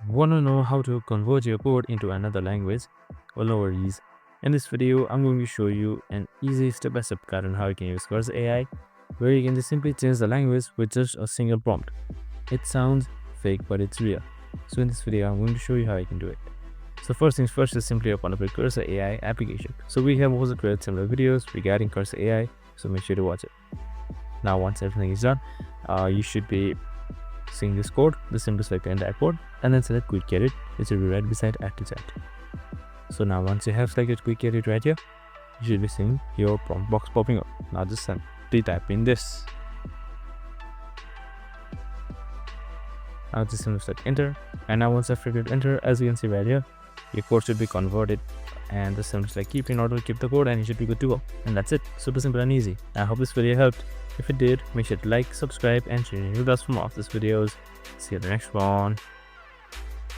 Want to know how to convert your code into another language? Well, no worries. In this video, I'm going to show you an easy step-by-step guide on how you can use Cursor AI, where you can just simply change the language with just a single prompt. It sounds fake, but it's real. So in this video, I'm going to show you how you can do it. So first things first is simply open up your Cursor AI application. So we have also created similar videos regarding Cursor AI, so make sure to watch it. Now once everything is done, you should be seeing this code. The simple select the entire code and then select quick edit, which will be right beside add to chat. So now once you have selected quick edit right here, you should be seeing your prompt box popping up. Now just simply type in this. Now just simply select enter, and now once after you hit enter, as you can see right here, your code should be converted, and just simply select keep in order, keep the code, and you should be good to go. And that's it. Super simple and easy. I hope this video helped. If it did, make sure to like, subscribe, and share with us for more of these videos. See you in the next one.